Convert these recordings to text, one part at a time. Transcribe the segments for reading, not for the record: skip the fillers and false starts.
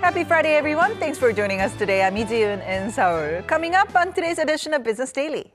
Happy Friday, everyone. Thanks for joining us today. I'm Lee in Seoul. Coming up on today's edition of Business Daily.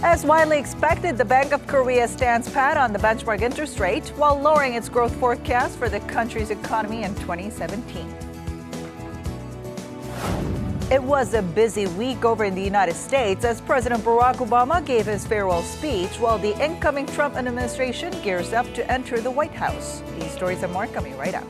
As widely expected, the Bank of Korea stands pat on the benchmark interest rate while lowering its growth forecast for the country's economy in 2017. It was a busy week over in the United States as President Barack Obama gave his farewell speech while the incoming Trump administration gears up to enter the White House. These stories and more coming right up.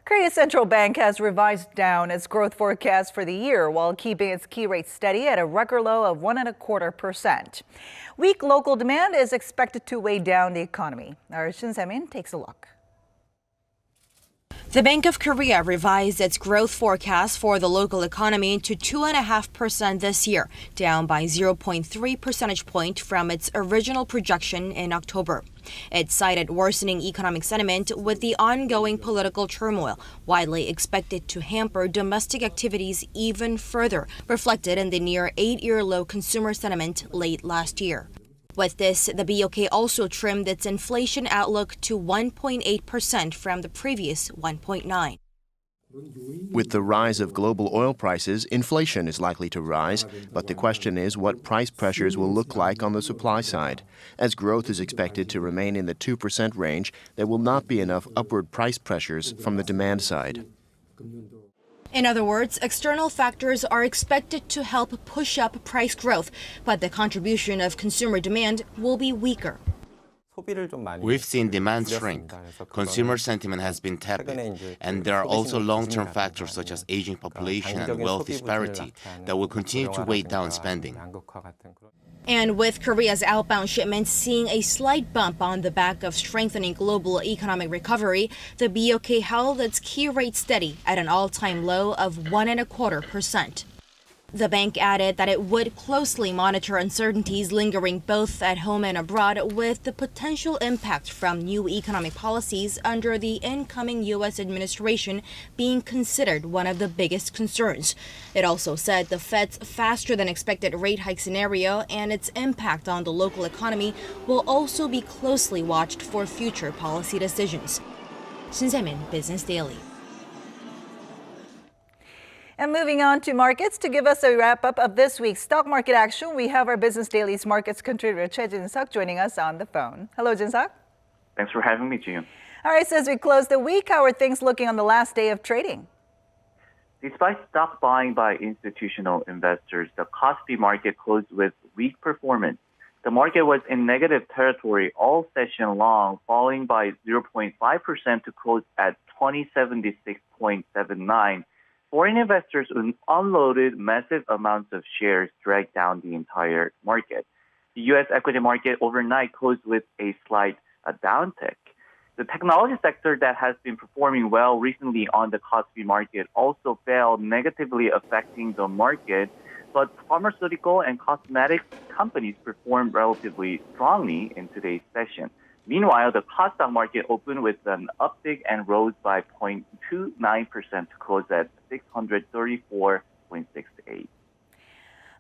Korea's central bank has revised down its growth forecast for the year while keeping its key rate steady at a record low of 1.25%. Weak local demand is expected to weigh down the economy. Our Shin Se-min takes a look. The Bank of Korea revised its growth forecast for the local economy to 2.5% this year, down by 0.3 percentage point from its original projection in October. It cited worsening economic sentiment with the ongoing political turmoil, widely expected to hamper domestic activities even further, reflected in the near 8-year low consumer sentiment late last year. With this, the BOK also trimmed its inflation outlook to 1.8% from the previous 1.9%. With the rise of global oil prices, inflation is likely to rise, but the question is what price pressures will look like on the supply side. As growth is expected to remain in the 2% range, there will not be enough upward price pressures from the demand side. In other words, external factors are expected to help push up price growth, but the contribution of consumer demand will be weaker. We've seen demand shrink. Consumer sentiment has been tepid, and there are also long-term factors such as aging population and wealth disparity that will continue to weigh down spending. And with Korea's outbound shipments seeing a slight bump on the back of strengthening global economic recovery, the BOK held its key rate steady at an all-time low of 1.25%. The bank added that it would closely monitor uncertainties lingering both at home and abroad, with the potential impact from new economic policies under the incoming U.S. administration being considered one of the biggest concerns. It also said the Fed's faster-than-expected rate hike scenario and its impact on the local economy will also be closely watched for future policy decisions. Shin Se-min, Business Daily. And moving on to markets, to give us a wrap-up of this week's stock market action, we have our Business Daily's markets contributor, Choi Jin-seok, joining us on the phone. Hello, Jin-seok. Thanks for having me, June. All right, so as we close the week, how are things looking on the last day of trading? Despite stock buying by institutional investors, the Kospi market closed with weak performance. The market was in negative territory all session long, falling by 0.5% to close at 2076.79. Foreign investors unloaded massive amounts of shares, dragged down the entire market. The U.S. equity market overnight closed with a slight downtick. The technology sector that has been performing well recently on the Kospi market also fell, negatively affecting the market, but pharmaceutical and cosmetics companies performed relatively strongly in today's session. Meanwhile, the Kosdaq market opened with an uptick and rose by 0.29% to close at 634.68.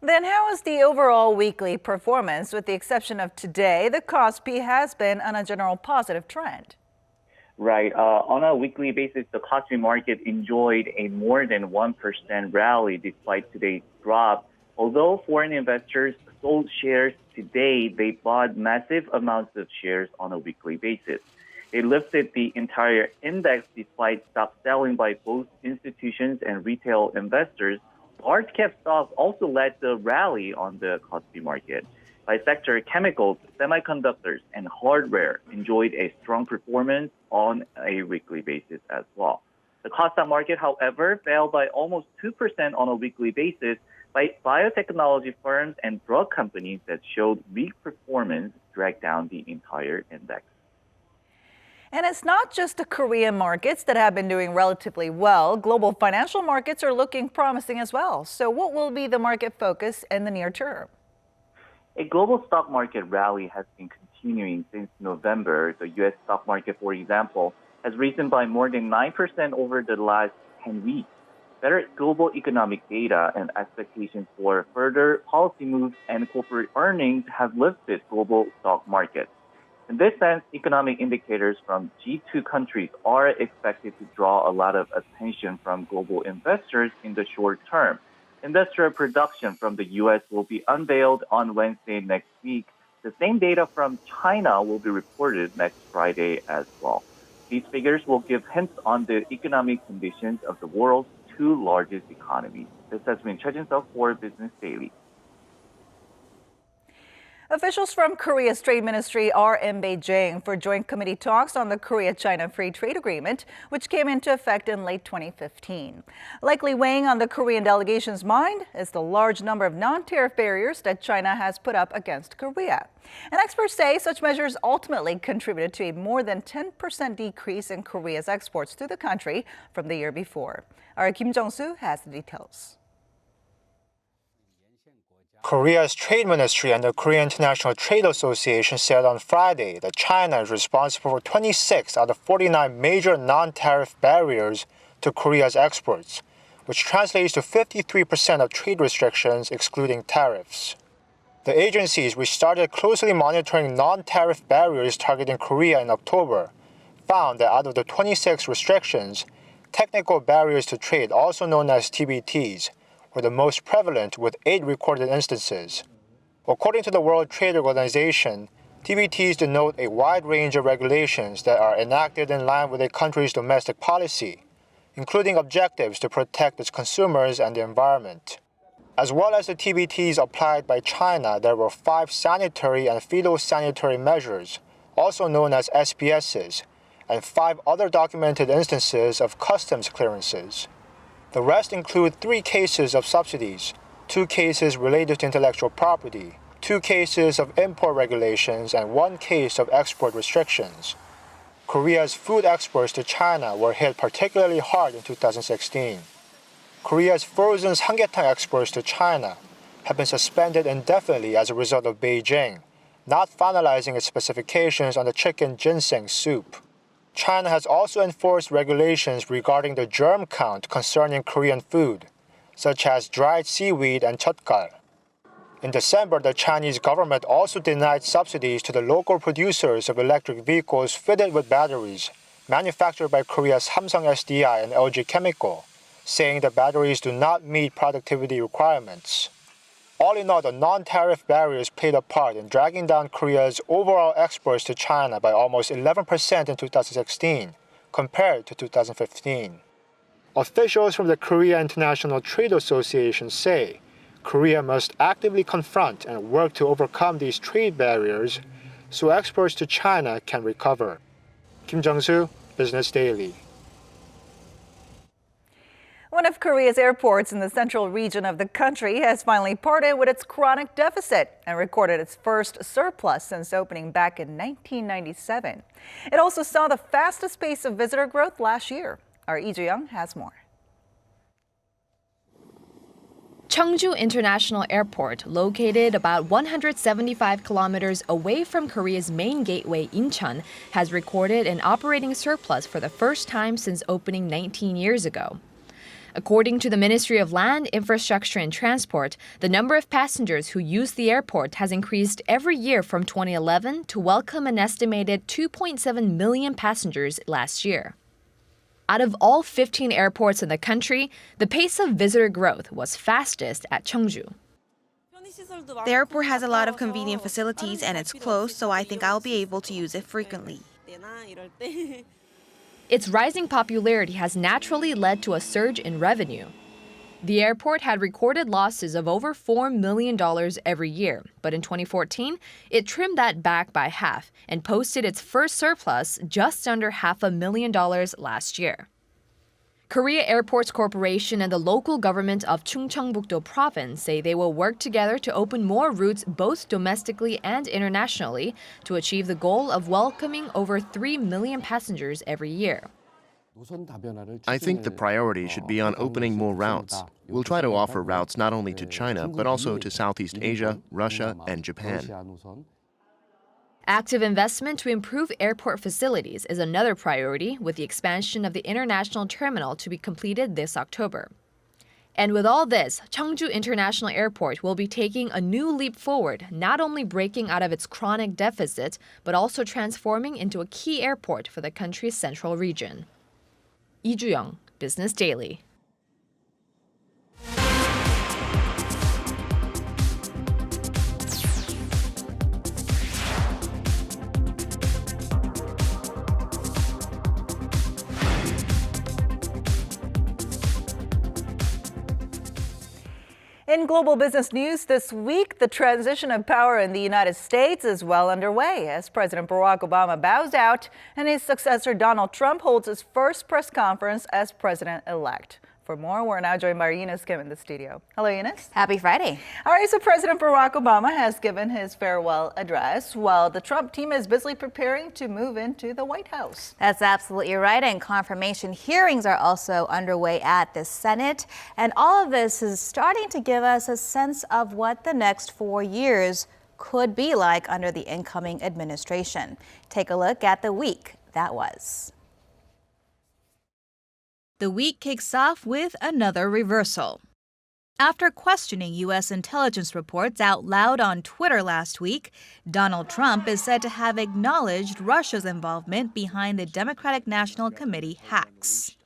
Then how is the overall weekly performance? With the exception of today, the Kospi has been on a general positive trend. Right. On a weekly basis, the Kospi market enjoyed a more than 1% rally despite today's drop. Although foreign investors sold shares today, they bought massive amounts of shares on a weekly basis. It lifted the entire index despite stock selling by both institutions and retail investors. Large cap stocks also led the rally on the Kospi market. By sector, chemicals, semiconductors, and hardware enjoyed a strong performance on a weekly basis as well. The Kosdaq market, however, fell by almost 2% on a weekly basis, by biotechnology firms and drug companies that showed weak performance dragged down the entire index. And it's not just the Korean markets that have been doing relatively well. Global financial markets are looking promising as well. So what will be the market focus in the near term? A global stock market rally has been continuing since November. The U.S. stock market, for example, has risen by more than 9% over the last 10 weeks. better global economic data and expectations for further policy moves and corporate earnings have lifted global stock markets. In this sense, economic indicators from G2 countries are expected to draw a lot of attention from global investors in the short term. Industrial production from the U.S. will be unveiled on Wednesday next week. The same data from China will be reported next Friday as well. These figures will give hints on the economic conditions of the world's two largest economies. This has been Choi Jin-seok for Business Daily. Officials from Korea's Trade Ministry are in Beijing for joint committee talks on the Korea-China Free Trade Agreement, which came into effect in late 2015. Likely weighing on the Korean delegation's mind is the large number of non-tariff barriers that China has put up against Korea. And experts say such measures ultimately contributed to a more than 10% decrease in Korea's exports to the country from the year before. Our Kim Jong-soo has the details. Korea's Trade Ministry and the Korea International Trade Association said on Friday that China is responsible for 26 out of 49 major non-tariff barriers to Korea's exports, which translates to 53% of trade restrictions excluding tariffs. The agencies, which started closely monitoring non-tariff barriers targeting Korea in October, found that out of the 26 restrictions, technical barriers to trade, also known as TBTs, were the most prevalent with 8 recorded instances. According to the World Trade Organization, TBTs denote a wide range of regulations that are enacted in line with a country's domestic policy, including objectives to protect its consumers and the environment. As well as the TBTs applied by China, there were 5 sanitary and phytosanitary measures, also known as SPSs, and 5 other documented instances of customs clearances. The rest include 3 cases of subsidies, 2 cases related to intellectual property, 2 cases of import regulations, and 1 case of export restrictions. Korea's food exports to China were hit particularly hard in 2016. Korea's frozen samgyetang exports to China have been suspended indefinitely as a result of Beijing not finalizing its specifications on the chicken ginseng soup. China has also enforced regulations regarding the germ count concerning Korean food, such as dried seaweed and cheotgal. In December, the Chinese government also denied subsidies to the local producers of electric vehicles fitted with batteries, manufactured by Korea's Samsung SDI and LG Chemical, saying the batteries do not meet productivity requirements. All in all, the non-tariff barriers played a part in dragging down Korea's overall exports to China by almost 11% in 2016, compared to 2015. Officials from the Korea International Trade Association say Korea must actively confront and work to overcome these trade barriers so exports to China can recover. Kim Jong-soo, Business Daily. One of Korea's airports in the central region of the country has finally parted with its chronic deficit and recorded its first surplus since opening back in 1997. It also saw the fastest pace of visitor growth last year. Our Lee Joo-young has more. Cheongju International Airport, located about 175 kilometers away from Korea's main gateway, Incheon, has recorded an operating surplus for the first time since opening 19 years ago. According to the Ministry of Land, Infrastructure and Transport, the number of passengers who use the airport has increased every year from 2011 to welcome an estimated 2.7 million passengers last year. Out of all 15 airports in the country, the pace of visitor growth was fastest at Cheongju. The airport has a lot of convenient facilities and it's close, so I think I'll be able to use it frequently. Its rising popularity has naturally led to a surge in revenue. The airport had recorded losses of over $4 million every year, but in 2014, it trimmed that back by half and posted its first surplus just under $500,000 last year. Korea Airports Corporation and the local government of Chungcheongbuk-do Province say they will work together to open more routes both domestically and internationally to achieve the goal of welcoming over 3 million passengers every year. I think the priority should be on opening more routes. We'll try to offer routes not only to China, but also to Southeast Asia, Russia, and Japan. Active investment to improve airport facilities is another priority, with the expansion of the international terminal to be completed this October. And with all this, Cheongju International Airport will be taking a new leap forward, not only breaking out of its chronic deficit, but also transforming into a key airport for the country's central region. Lee Ju-young, Business Daily. In global business news this week, the transition of power in the United States is well underway as President Barack Obama bows out and his successor Donald Trump holds his first press conference as president-elect. For more, we're now joined by Eunice Kim in the studio. Hello, Eunice. Happy Friday. All right, so President Barack Obama has given his farewell address while the Trump team is busily preparing to move into the White House. That's absolutely right, and confirmation hearings are also underway at the Senate. And all of this is starting to give us a sense of what the next 4 years could be like under the incoming administration. Take a look at the week that was. The week kicks off with another reversal. After questioning U.S. intelligence reports out loud on Twitter last week, Donald Trump is said to have acknowledged Russia's involvement behind the Democratic National Committee hacks.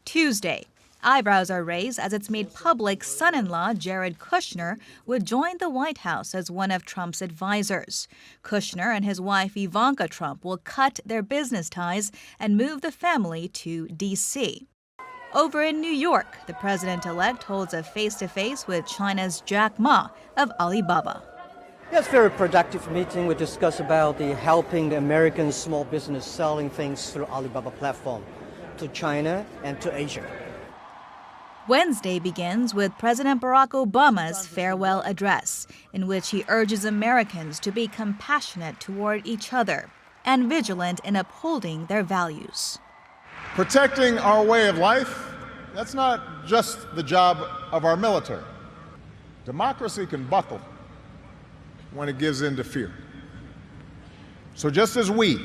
Tuesday, eyebrows are raised as it's made public son-in-law Jared Kushner would join the White House as one of Trump's advisors. Kushner and his wife Ivanka Trump will cut their business ties and move the family to D.C. Over in New York, the president-elect holds a face-to-face with China's Jack Ma of Alibaba. Yes, very productive meeting. We discussed about the helping the American small business selling things through Alibaba platform to China and to Asia. Wednesday begins with President Barack Obama's farewell address, in which he urges Americans to be compassionate toward each other and vigilant in upholding their values. Protecting our way of life, that's not just the job of our military. Democracy can buckle when it gives in to fear. So just as we,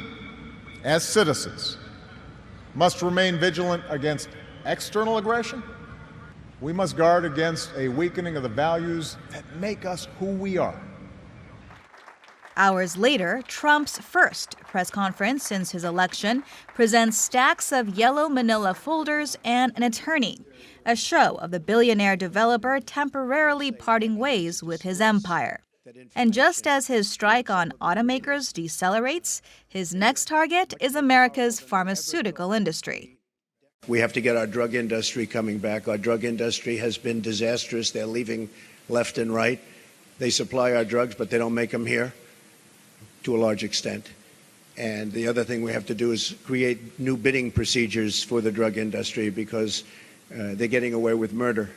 as citizens, must remain vigilant against external aggression, we must guard against a weakening of the values that make us who we are. Hours later, Trump's first press conference since his election presents stacks of yellow manila folders and an attorney, a show of the billionaire developer temporarily parting ways with his empire. And just as his strike on automakers decelerates, his next target is America's pharmaceutical industry. We have to get our drug industry coming back. Our drug industry has been disastrous. They're leaving left and right. They supply our drugs, but they don't make them here to a large extent. And the other thing we have to do is create new bidding procedures for the drug industry because they're getting away with murder.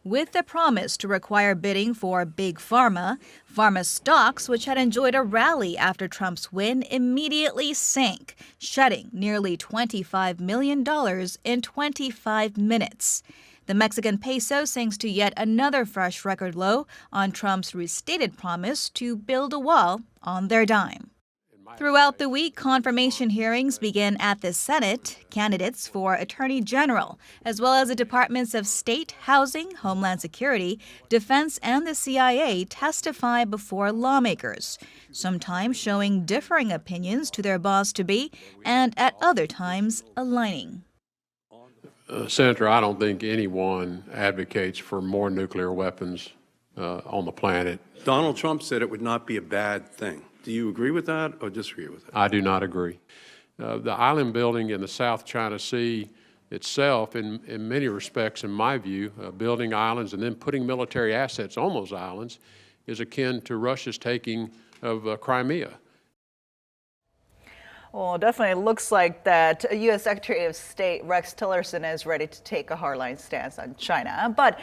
With the promise to require bidding for Big Pharma, pharma stocks, which had enjoyed a rally after Trump's win, immediately sank, shedding nearly $25 million in 25 minutes. The Mexican peso sinks to yet another fresh record low on Trump's restated promise to build a wall on their dime. Throughout the week, confirmation hearings begin at the Senate. Candidates for Attorney General, as well as the Departments of State, Housing, Homeland Security, Defense, and the CIA testify before lawmakers, sometimes showing differing opinions to their boss-to-be, and at other times aligning. Senator, I don't think anyone advocates for more nuclear weapons on the planet. Donald Trump said it would not be a bad thing. Do you agree with that or disagree with that? I do not agree. The island building in the South China Sea itself, in many respects, in my view, building islands and then putting military assets on those islands is akin to Russia's taking of Crimea. Well, definitely looks like that U.S. Secretary of State Rex Tillerson is ready to take a hardline stance on China. But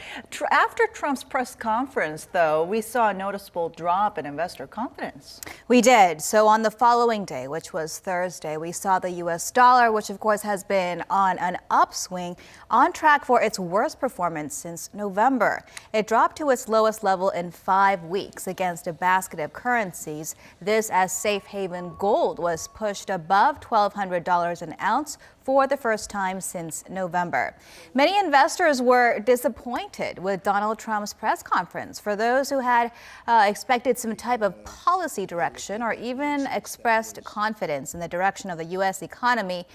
after Trump's press conference, though, we saw a noticeable drop in investor confidence. We did. So on the following day, which was Thursday, we saw the U.S. dollar, which of course has been on an upswing, on track for its worst performance since November. It dropped to its lowest level in 5 weeks against a basket of currencies. This as safe haven gold was pushed above $1,200 an ounce for the first time since November. Many investors were disappointed with Donald Trump's press conference. For those who had expected some type of policy direction or even expressed confidence in the direction of the U.S. economy,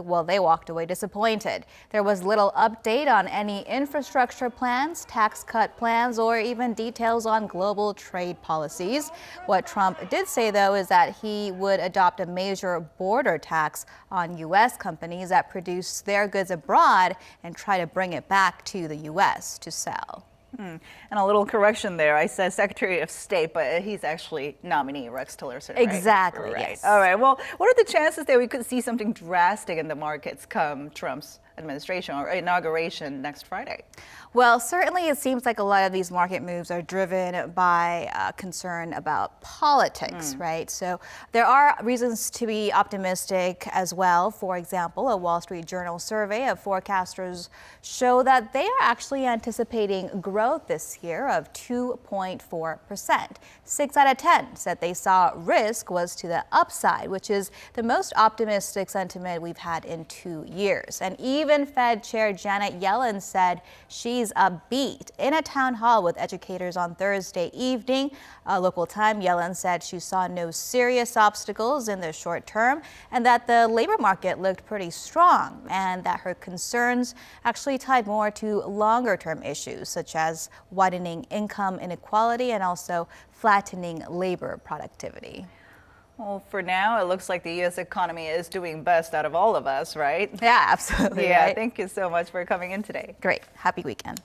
well, they walked away disappointed. There was little update on any infrastructure plans, tax cut plans, or even details on global trade policies. What Trump did say, though, is that he would adopt a major border tax on U.S. companies that produce their goods abroad and try to bring it back to the U.S. to sell. And a little correction there. I said Secretary of State, but he's actually nominee Rex Tillerson. Right? Exactly, Right. yes. All right. Well, what are the chances that we could see something drastic in the markets come Trump's administration or inauguration next Friday? Well, certainly it seems like a lot of these market moves are driven by concern about politics, right? So there are reasons to be optimistic as well. For example, a Wall Street Journal survey of forecasters show that they are actually anticipating growth this year of 2.4%. 6 out of 10 said they saw risk was to the upside, which is the most optimistic sentiment we've had in 2 years. And even Fed Chair Janet Yellen said she's upbeat. In a town hall with educators on Thursday evening, local time, Yellen said she saw no serious obstacles in the short term and that the labor market looked pretty strong, and that her concerns actually tied more to longer term issues such as widening income inequality and also flattening labor productivity. Well, for now, it looks like the U.S. economy is doing best out of all of us, right? Yeah, absolutely. Yeah, right? thank you so much for coming in today. Great. Happy weekend.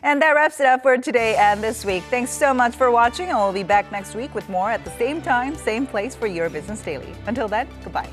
And that wraps it up for today and this week. Thanks so much for watching, and we'll be back next week with more at the same time, same place for your Business Daily. Until then, goodbye.